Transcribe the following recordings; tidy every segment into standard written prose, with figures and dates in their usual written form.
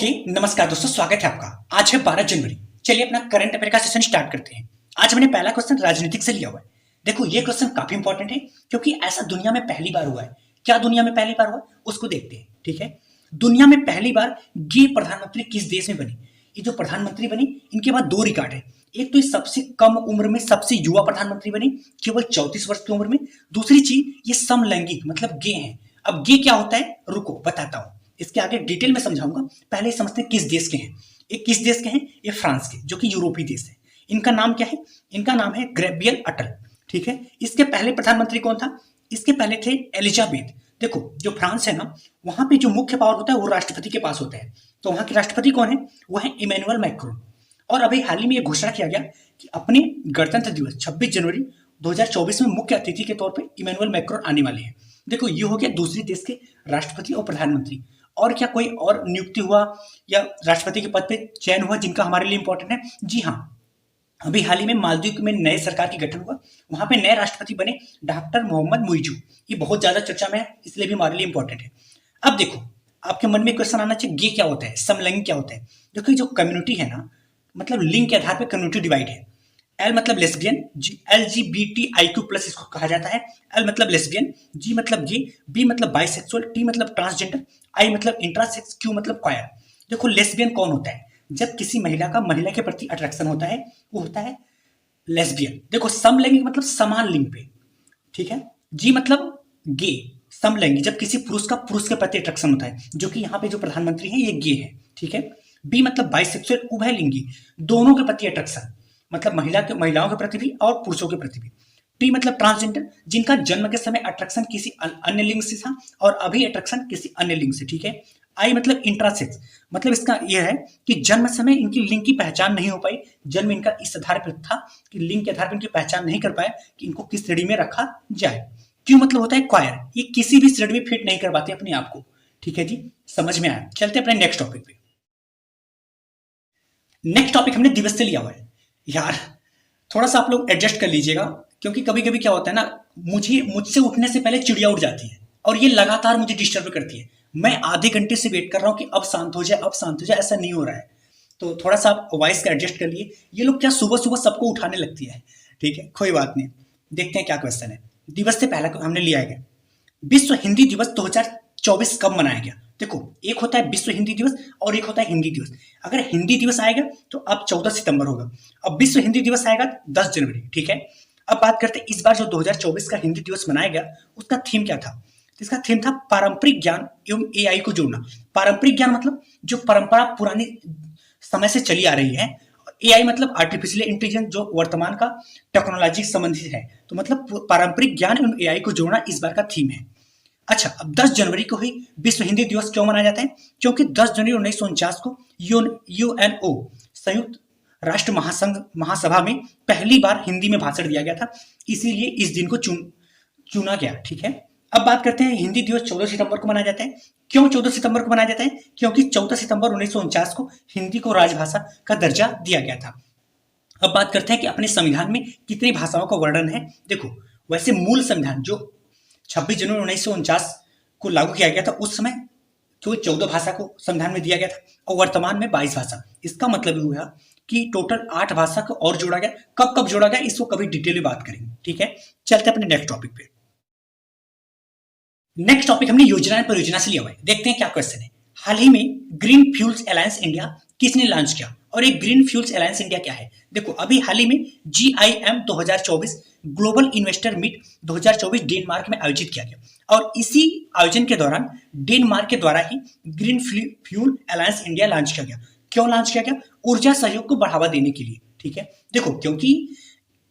Okay नमस्कार दोस्तों, स्वागत है आपका। आज है 12 जनवरी। चलिए अपना करंट अफेयर का सेशन स्टार्ट करते हैं। आज मैंने पहला क्वेश्चन राजनीतिक से लिया हुआ है। देखो ये क्वेश्चन काफी इंपॉर्टेंट है क्योंकि ऐसा दुनिया में पहली बार हुआ है। क्या दुनिया में पहली बार हुआ उसको देखते हैं। ठीक है, दुनिया में पहली बार गे प्रधानमंत्री किस देश में बनी? ये जो प्रधानमंत्री बनी इनके बाद दो रिकॉर्ड है। एक तो ये सबसे कम उम्र में सबसे युवा प्रधानमंत्री बनी, केवल 34 वर्ष की उम्र में। दूसरी चीज ये समलैंगिक मतलब गे हैं। अब गे क्या होता है रुको बताता हूं, इसके आगे डिटेल में समझाऊंगा। पहले समझते हैं किस देश के हैं। ये किस देश के हैं? ये फ्रांस के, जो कि यूरोपीय देश है। इनका नाम क्या है? इनका नाम है गैब्रियल अटल। ठीक है, इसके पहले प्रधानमंत्री कौन था? इसके पहले थे एलिजाबेथ। देखो जो फ्रांस है ना, वहां पे जो मुख्य पावर होता है वो राष्ट्रपति के पास होता है। तो वहां के राष्ट्रपति कौन है? वो है इमैनुअल मैक्रोन। और अभी हाल ही में ये घोषणा किया गया कि अपने गणतंत्र दिवस 26 जनवरी 2024 में मुख्य अतिथि के तौर पे इमैनुअल मैक्रोन आने वाले हैं। देखो ये हो गया दूसरे देश के राष्ट्रपति और प्रधानमंत्री। और क्या कोई और नियुक्ति हुआ या राष्ट्रपति के पद पे चयन हुआ जिनका हमारे लिए इंपॉर्टेंट है? जी हाँ, अभी हाल ही में मालदीव में नए सरकार की गठन हुआ। वहां पे नए राष्ट्रपति बने डॉक्टर मोहम्मद मुइजू। ये बहुत ज्यादा चर्चा में है, इसलिए भी हमारे लिए इंपॉर्टेंट है। अब देखो आपके मन में क्वेश्चन आना चाहिए, गे क्या होता है, समलैंगिक क्या होता है? देखो जो कम्युनिटी है ना, मतलब लिंग के आधार पर कम्युनिटी डिवाइड है। एल मतलब लेस्बियन, LGBTIQ+ इसको कहा जाता है। एल मतलब लेस्बियन, जी मतलब गे, बी मतलब बाइसेक्सुअल, टी मतलब ट्रांसजेंडर, आई मतलब इंट्रासेक्स, क्यू मतलब क्वायर। देखो लेस्बियन कौन होता है? जब किसी महिला का महिला के प्रति अट्रैक्शन होता है वो होता है लेस्बियन। देखो समलैंगिक मतलब समान लिंग पे। ठीक है, जी मतलब गे, समलैंगिक जब किसी पुरुष का पुरुष के प्रति अट्रैक्शन होता है, जो कि यहाँ पे जो प्रधानमंत्री है ये गे है। ठीक है, बी मतलब बाइसेक्सुअल, उभयलिंगी, दोनों के प्रति अट्रैक्शन, मतलब महिलाओं के प्रति भी और पुरुषों के प्रति भी। टी मतलब ट्रांसजेंडर, जिनका जन्म के समय अट्रैक्शन किसी अन्य लिंग से था और अभी अट्रैक्शन किसी अन्य लिंग से। ठीक है, आई मतलब इंट्रासेक्स, मतलब इसका यह है कि जन्म समय इनकी लिंग की पहचान नहीं हो पाई। जन्म इनका इस आधार पर था कि लिंग के आधार पर इनकी पहचान नहीं कर पाया कि इनको किस श्रेणी में रखा जाए। क्यों मतलब होता है क्वायर, ये किसी भी श्रेणी में फिट नहीं कर पाते अपने आप को। ठीक है जी, समझ में आया। चलते अपने नेक्स्ट टॉपिक पे। नेक्स्ट टॉपिक हमने दिवस से लिया हुआ है। यार थोड़ा सा आप लोग एडजस्ट कर लीजिएगा क्योंकि कभी कभी क्या होता है ना, मुझसे उठने से पहले चिड़िया उठ जाती है और ये लगातार मुझे डिस्टर्ब करती है। मैं आधे घंटे से वेट कर रहा हूँ कि अब शांत हो जाए, अब शांत हो जाए, ऐसा नहीं हो रहा है। तो थोड़ा सा आप वॉइस का एडजस्ट कर लिए। ये लोग क्या सुबह सुबह सबको उठाने लगती है। ठीक है, कोई बात नहीं, देखते हैं क्या क्वेश्चन है। दिवस से पहला हमने लिया है, विश्व हिंदी दिवस 2024 कब मनाया गया? देखो एक होता है विश्व हिंदी दिवस और एक होता है हिंदी दिवस। अगर हिंदी दिवस आएगा तो अब 14 सितंबर होगा, अब विश्व हिंदी दिवस आएगा 10 जनवरी। ठीक है, अब बात करते हैं इस बार जो 2024 का हिंदी दिवस मनाया गया उसका थीम क्या था? इसका थीम था पारंपरिक ज्ञान एवं AI को जोड़ना। पारंपरिक ज्ञान मतलब जो परंपरा पुरानी समय से चली आ रही है। AI मतलब आर्टिफिशियल इंटेलिजेंस, जो वर्तमान का टेक्नोलॉजी संबंधित है। तो मतलब पारंपरिक ज्ञान एवं AI को जोड़ना इस बार का थीम है। अच्छा, अब 10 जनवरी को ही विश्व हिंदी दिवस क्यों मनाया जाता है? क्योंकि 10 जनवरी 1949 को UNO संयुक्त राष्ट्र महासंघ महासभा में पहली बार हिंदी में भाषण दिया गया था, इसीलिए इस दिन को चुना गया। ठीक है, अब बात करते हैं हिंदी दिवस 14 सितंबर को मनाया जाता है। क्यों 14 सितंबर को मनाया जाता है? क्योंकि 14 सितंबर 1949 को हिंदी को राजभाषा का दर्जा दिया गया था। अब बात करते हैं कि अपने संविधान में कितनी भाषाओं का वर्णन है। देखो वैसे मूल संविधान जो 26 जनवरी 1949 को लागू किया गया था उस समय तो 14 भाषा को संविधान में दिया गया था और वर्तमान में 22 भाषा। इसका मतलब हुआ कि टोटल 8 भाषा को और जोड़ा गया। कब कब जोड़ा गया इसको कभी डिटेल में बात करेंगे। ठीक है, चलते अपने नेक्स्ट टॉपिक पे। नेक्स्ट टॉपिक हमने योजना परियोजना से लिया हुआ है। देखते हैं क्या क्वेश्चन है। हाल ही में ग्रीन फ्यूल्स अलायंस इंडिया किसने लॉन्च किया? और ये ग्रीन फ्यूल्स अलायंस इंडिया क्या है? देखो अभी हाल ही में GIM 2024 global investor meet 2024 Denmark में आयोजित किया गया और इसी आयोजन के दौरान डेनमार्क के द्वारा ही green fuel alliance India launch किया गया। क्यों लॉन्च किया गया? ऊर्जा सहयोग को बढ़ावा देने के लिए। ठीक है, देखो क्योंकि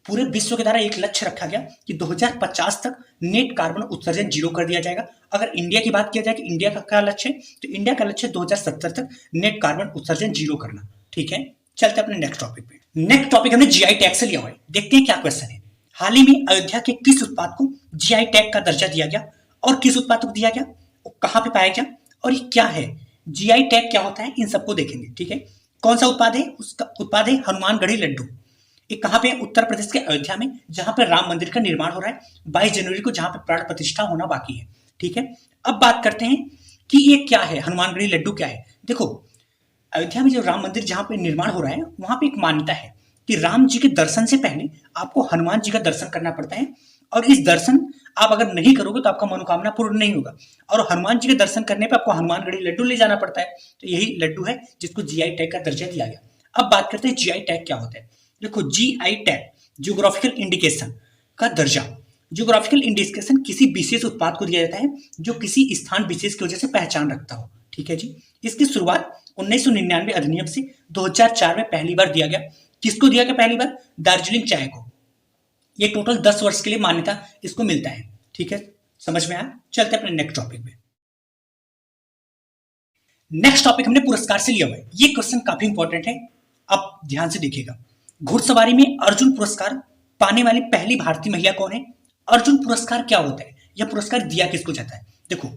पूरे विश्व के द्वारा एक लक्ष्य रखा गया कि 2050 तक नेट कार्बन उत्सर्जन 0 कर दिया जाएगा। अगर इंडिया की बात किया जाए कि इंडिया का क्या लक्ष्य है, तो इंडिया का लक्ष्य 2070 तक नेट कार्बन उत्सर्जन 0 करना। ठीक है, चलते अपने नेक्स्ट टॉपिक पे। नेक्स्ट टॉपिक हमने GI टैग से लिया हुआ है। देखते हैं क्या क्वेश्चन है। हाल ही में अयोध्या के किस उत्पाद को GI टैग का दर्जा दिया गया और किस उत्पाद को दिया गया, कहां पे पाया गया और ये क्या है? GI टैग क्या होता है इन सबको देखेंगे। ठीक है, कौन सा उत्पाद है? उसका उत्पाद है हनुमानगढ़ी लड्डू। ये कहां पे? उत्तर प्रदेश के अयोध्या में, जहां पर राम मंदिर का निर्माण हो रहा है 22 जनवरी को, जहां पर प्राण प्रतिष्ठा होना बाकी है। ठीक है, अब बात करते हैं कि ये क्या है, हनुमानगढ़ी लड्डू क्या है। देखो अयोध्या में जो राम मंदिर जहाँ पे निर्माण हो रहा है वहाँ पे एक मान्यता है कि राम जी के दर्शन से पहले आपको हनुमान जी का दर्शन करना पड़ता है, और इस दर्शन आप अगर नहीं करोगे तो आपका मनोकामना पूर्ण नहीं होगा। और हनुमान जी के दर्शन करने पे आपको हनुमानगढ़ी लड्डू ले जाना पड़ता है, तो यही लड्डू है जिसको जीआई टैग का दर्जा दिया गया। अब बात करते हैं जीआई टैग क्या होता है। देखो, जीआई टैग जियोग्राफिकल इंडिकेशन का दर्जा। जियोग्राफिकल इंडिकेशन किसी विशेष उत्पाद को दिया जाता है जो किसी स्थान विशेष की वजह से पहचान रखता हो। ठीक है जी। इसकी शुरुआत 1999 अधिनियम से 2004 में पहली बार दिया गया। किसको दिया गया पहली बार? दार्जिलिंग चाय को। ये टोटल 10 वर्ष के लिए मान्यता इसको मिलता है। ठीक है, समझ में आया? चलते अपने नेक्स्ट टॉपिक पे। नेक्स्ट टॉपिक हमने पुरस्कार से लिया हुआ है। ये क्वेश्चन काफी इंपॉर्टेंट है, आप ध्यान से देखिएगा। घुड़सवारी में अर्जुन पुरस्कार पाने वाली पहली भारतीय महिला कौन है? अर्जुन पुरस्कार क्या होता है? यह पुरस्कार दिया किसको जाता है? देखो,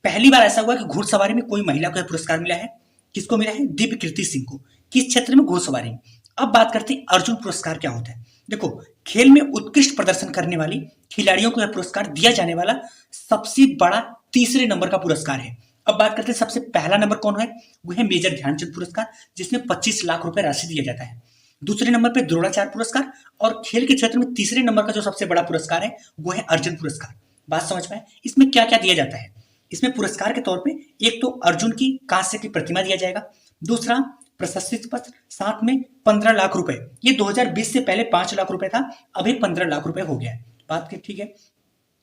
पहली बार ऐसा हुआ कि घुड़सवारी में कोई महिला को पुरस्कार मिला है। किसको मिला है? दिव्य कीर्ति सिंह को। किस क्षेत्र में? घुड़सवारी। अब बात करते हैं अर्जुन पुरस्कार क्या होता है। देखो, खेल में उत्कृष्ट प्रदर्शन करने वाली खिलाड़ियों को यह पुरस्कार दिया जाने वाला सबसे बड़ा तीसरे नंबर का पुरस्कार है। अब बात करते हैं सबसे पहला नंबर कौन है? वो है मेजर ध्यानचंद पुरस्कार, जिसमें 25 लाख रुपए राशि दिया जाता है। दूसरे नंबर पे द्रोणाचार्य पुरस्कार, और खेल के क्षेत्र में तीसरे नंबर का जो सबसे बड़ा पुरस्कार है वो है अर्जुन पुरस्कार। बात समझ में आए? इसमें क्या क्या दिया जाता है? इसमें पुरस्कार के तौर पे एक तो अर्जुन की कांस्य की प्रतिमा दिया जाएगा, दूसरा प्रशस्ति पत्र, साथ में 15 लाख रुपए। ये 2020 से पहले 5 लाख रुपए था, अभी 15 लाख रुपए हो गया है। बात की ठीक है।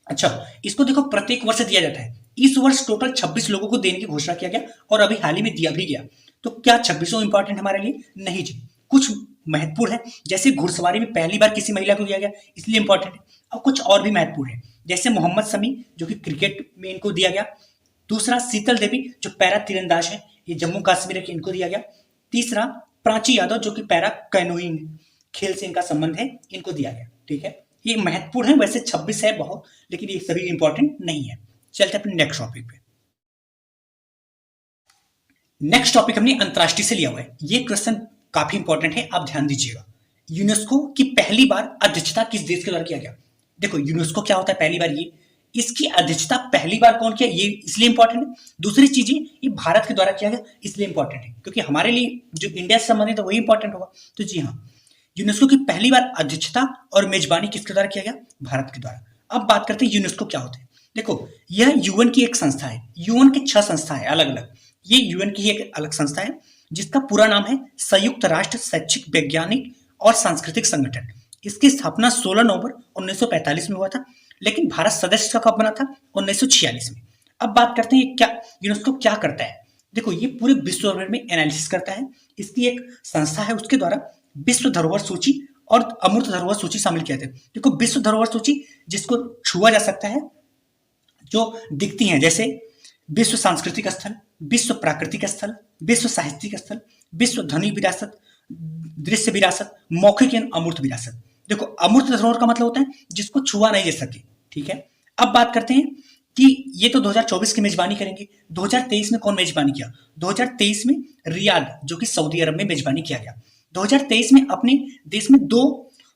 अच्छा, इसको देखो प्रत्येक वर्ष दिया जाता है। इस वर्ष टोटल 26 लोगों को देने की घोषणा किया गया और अभी हाल ही में दिया भी गया। तो क्या 26 इंपॉर्टेंट हमारे लिए? नहीं जी, कुछ महत्वपूर्ण है। जैसे घुड़सवारी में पहली बार किसी महिला को दिया गया इसलिए इंपॉर्टेंट है, और कुछ और भी महत्वपूर्ण है। जैसे मोहम्मद शमी जो कि क्रिकेट में इनको दिया गया, दूसरा शीतल देवी जो पैरा तीरंदाज है, ये जम्मू कश्मीर के, इनको दिया गया। तीसरा प्राची यादव जो कि पैरा कैनोइंग खेल से इनका संबंध है, इनको दिया गया। ठीक है, ये महत्वपूर्ण है। वैसे 26 है बहुत, लेकिन ये सभी इंपॉर्टेंट नहीं है। चलते अपने नेक्स्ट टॉपिक पे। नेक्स्ट टॉपिक हमने अंतरराष्ट्रीय से लिया हुआ है। ये क्वेश्चन काफी इंपॉर्टेंट है, आप ध्यान दीजिएगा। यूनेस्को की पहली बार अध्यक्षता किस देश के द्वारा किया गया? देखो, यूनेस्को क्या होता है पहली बार, ये इसकी अध्यक्षता पहली बार कौन किया, ये इसलिए इंपॉर्टेंट है। दूसरी चीजें, ये भारत के द्वारा किया गया इसलिए इंपॉर्टेंट है, क्योंकि हमारे लिए जो इंडिया से संबंधित है वही इंपॉर्टेंट होगा। तो जी हाँ, यूनेस्को की पहली बार अध्यक्षता और मेजबानी किसके द्वारा किया गया? भारत के द्वारा। अब बात करते हैं यूनेस्को क्या होता है। देखो, यह यूएन की एक संस्था है। यूएन के 6 संस्था है अलग अलग। ये यूएन की एक अलग संस्था है जिसका पूरा नाम है संयुक्त राष्ट्र शैक्षिक, वैज्ञानिक और सांस्कृतिक संगठन। इसकी स्थापना 16 नवंबर 1945 में हुआ था, लेकिन भारत सदस्य कब बना था? 1946 में। अब बात करते हैं क्या यूनेस्को क्या करता है। देखो, ये पूरे विश्व भर में एनालिसिस करता है। इसकी एक संस्था है, उसके द्वारा विश्व धरोहर सूची और अमूर्त धरोहर सूची शामिल किया था। देखो, विश्व धरोहर सूची जिसको छुआ जा सकता है, जो दिखती हैं, जैसे विश्व सांस्कृतिक स्थल, विश्व प्राकृतिक स्थल, विश्व साहित्यिक स्थल, विश्व ध्वनि विरासत, दृश्य विरासत, मौखिक एवं अमूर्त विरासत। देखो, अमूर्त धरोहर का मतलब होता है जिसको छुआ नहीं जा सके। ठीक है, अब बात करते हैं कि ये तो 2024 की मेजबानी करेंगे। 2023 में कौन मेजबानी किया? 2023 में रियाद जो कि सऊदी अरब में मेजबानी किया गया। 2023 में अपने देश में 2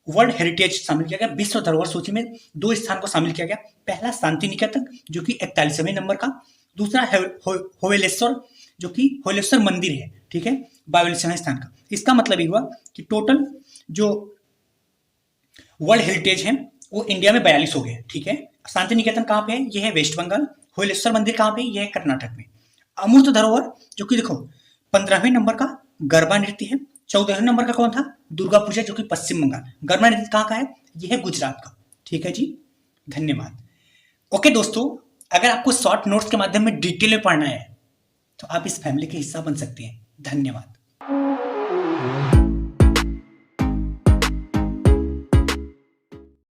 वर्ल्ड हेरिटेज शामिल किया गया। विश्व धरोहर सूची में 2 स्थान को शामिल किया गया। पहला शांति निकेतन जो कि 41वें नंबर का, दूसरा होवेलेश्वर जो कि होलेश्वर मंदिर है। ठीक है, 42वें स्थान का। इसका मतलब ये हुआ कि टोटल जो वर्ल्ड हेरिटेज है वो इंडिया में 42 हो गए। ठीक है, शांति निकेतन कहाँ पे है? ये है वेस्ट बंगाल। होलेश्वर मंदिर कहाँ पे? ये है कर्नाटक में। अमूर्त धरोहर जो कि देखो 15वें नंबर का गरबा नृत्य है। 14वें नंबर का कौन था? दुर्गा पूजा जो कि पश्चिम बंगाल। गरबा नृत्य कहाँ का है? ये है गुजरात का। ठीक है जी, धन्यवाद। ओके दोस्तों, अगर आपको शॉर्ट नोट्स के माध्यम में डिटेल में पढ़ना है तो आप इस फैमिली के हिस्सा बन सकते हैं। धन्यवाद।